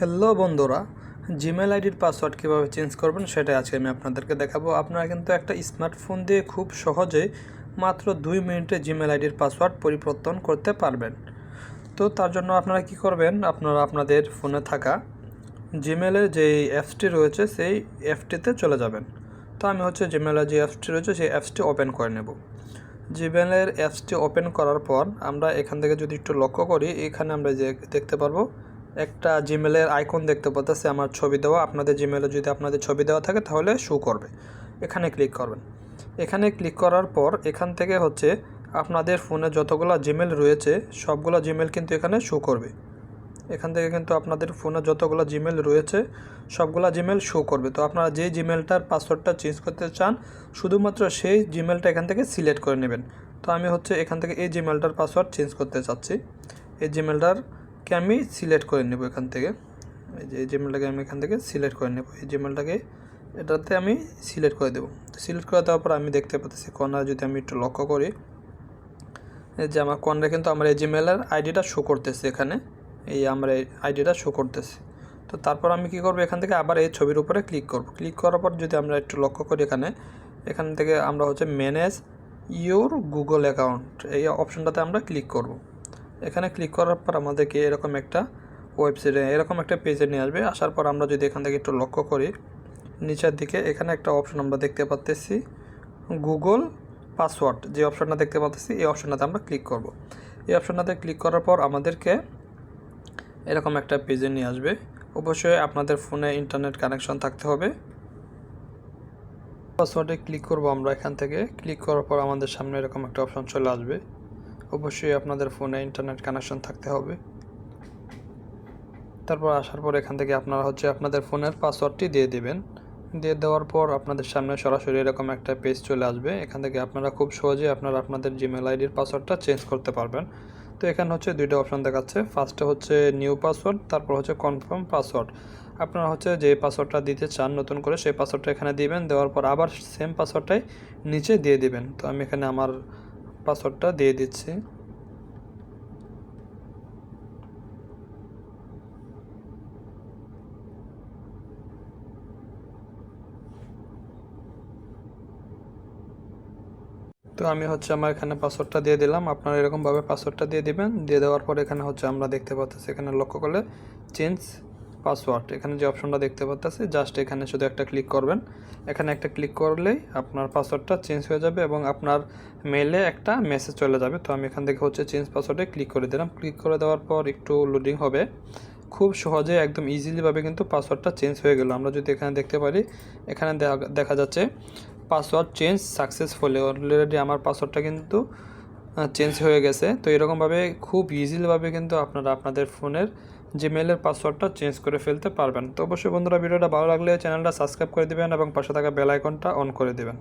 Hello বন্ধুরা, Gmail আইডির password কীভাবে চেঞ্জ করবেন সেটাই আজকে আমি আপনাদেরকে দেখাবো। আপনারা কিন্তু একটা স্মার্টফোন দিয়ে খুব সহজে মাত্র 2 মিনিটে জিমেল আইডির পাসওয়ার্ড পরিবর্তন করতে পারবেন। তো তার জন্য আপনারা কি করবেন, আপনারা আপনাদের ফোনে থাকা জিমেলের যে অ্যাপসটি রয়েছে সেই অ্যাপসটিতে চলে যাবেন। তো আমি জিমেলের যে অ্যাপসটি রয়েছে সেই অ্যাপসটি ওপেন করে নেব। জিমেলের অ্যাপসটি ওপেন করার পর আমরা এখান থেকে যদি একটু লক্ষ্য করি, এখানে আমরা যে দেখতে পারবো একটা জিমেলের আইকন দেখতে পাচ্ছি, আমার ছবি দেওয়া। আপনাদের জিমেলে যদি আপনাদের ছবি দেওয়া থাকে তাহলে শো করবে। এখানে ক্লিক করবেন। এখানে ক্লিক করার পর এখান থেকে আপনাদের ফোনে যতগুলো জিমেল রয়েছে সবগুলো জিমেল কিন্তু এখানে শো করবে। এখান থেকে কিন্তু আপনাদের ফোনে যতগুলো জিমেল রয়েছে সবগুলো জিমেল শো করবে। তো আপনারা যে জিমেলটার পাসওয়ার্ডটা চেঞ্জ করতে চান শুধুমাত্র সেই জিমেলটা এখান থেকে সিলেক্ট করে নেবেন। তো আমি এখান থেকে এই জিমেলটার পাসওয়ার্ড চেঞ্জ করতে চাচ্ছি। এই জিমেলটাকে আমি সিলেক্ট করে নেব এখান থেকে। এই জিমেলটাকে আমি এখান থেকে সিলেক্ট করে নেব। এই জিমেলটাকে এটাতে আমি সিলেক্ট করে দেবো। তো সিলেক্ট করে দেওয়ার পর আমি দেখতে পাচ্ছি কর্নার, যদি আমি একটু লক্ষ্য করি, এই যে আমার কর্নারে কিন্তু আমার এই জিমেলের আইডিটা শো করতেছে। এখানে এই আমার এই আইডিটা শো করতেছে। তো তারপর আমি কি করব, এখান থেকে আবার এই ছবির উপরে ক্লিক করব। ক্লিক করার পর যদি আমরা একটু লক্ষ্য করি, এখান থেকে আমরা ম্যানেজ ইউর গুগল অ্যাকাউন্ট এই অপশনটাতে আমরা ক্লিক করব। এখানে ক্লিক করার পর আমাদেরকে এরকম একটা ওয়েবসাইটে এরকম একটা পেজে নিয়ে আসবে। আসার পর আমরা যদি এখান থেকে একটু লক্ষ্য করি, নিচের দিকে এখানে একটা অপশন আমরা দেখতে পাচ্ছি, গুগল পাসওয়ার্ড। যে অপশনটা দেখতে পাচ্ছি এই অপশনটাতে আমরা ক্লিক করব। এই অপশনটাতে ক্লিক করার পর আমাদেরকে এরকম একটা পেজে নিয়ে আসবে। অবশ্যই আপনাদের ফোনে ইন্টারনেট কানেকশন থাকতে হবে। পাসওয়ার্ডে ক্লিক করব আমরা। এখান থেকে ক্লিক করার পর আমাদের সামনে এরকম একটা অপশন চলে আসবে। অবশ্যই আপনাদের ফোনে ইন্টারনেট কানেকশন থাকতে হবে। তারপর আসার পর এখান থেকে আপনারা আপনাদের ফোনের পাসওয়ার্ডটি দিয়ে দেবেন। দিয়ে দেওয়ার পর আপনাদের সামনে সরাসরি এরকম একটা পেজ চলে আসবে। এখান থেকে আপনারা খুব সহজে আপনাদের জিমেল আইডির পাসওয়ার্ডটা চেঞ্জ করতে পারবেন। তো এখানে দুইটা অপশন দেখাচ্ছে। ফার্স্টে নিউ পাসওয়ার্ড, তারপর কনফার্ম পাসওয়ার্ড। আপনারা যে পাসওয়ার্ডটা দিতে চান নতুন করে সেই পাসওয়ার্ডটা এখানে দিবেন। দেওয়ার পর আবার সেম পাসওয়ার্ডটাই নিচে দিয়ে দিবেন। তো আমি এখানে আমার পাসওয়ার্ডটা দিয়ে দিচ্ছি। তো আমি আমার এখানে পাসওয়ার্ডটা দিয়ে দিলাম। আপনারা এরকমভাবে পাসওয়ার্ডটা দিয়ে দিবেন। দিয়ে দেওয়ার পর এখানে আমরা দেখতে পাচ্ছি, এখানে লক্ষ্য করলে চেঞ্জ পাসওয়ার্ড এখানে যে অপশনটা দেখতে পাচ্ছি, জাস্ট এখানে শুধু একটা ক্লিক করবেন। এখানে একটা ক্লিক করলেই আপনার পাসওয়ার্ডটা চেঞ্জ হয়ে যাবে এবং আপনার মেইলে একটা মেসেজ চলে যাবে। তো আমি এখান থেকে চেঞ্জ পাসওয়ার্ডে ক্লিক করে দিলাম। ক্লিক করে দেওয়ার পর একটু লোডিং হবে। খুব সহজে একদম ইজিলিভাবে কিন্তু পাসওয়ার্ডটা চেঞ্জ হয়ে গেল। আমরা যদি এখানে দেখতে পারি, এখানে দেখা যাচ্ছে পাসওয়ার্ড চেঞ্জ সাকসেসফুলি। অলরেডি আমার পাসওয়ার্ডটা কিন্তু চেঞ্জ হয়ে গেছে। তো এরকমভাবে খুব ইজিলিভাবে কিন্তু আপনারা আপনাদের ফোনের জিমেলের পাসওয়ার্ডটা চেঞ্জ করে ফেলতে পারবেন। তো অবশ্যই বন্ধুরা, ভিডিওটা ভালো লাগলে চ্যানেলটা সাবস্ক্রাইব করে দেবেন এবং পাশে থাকা বেল আইকনটা অন করে দেবেন।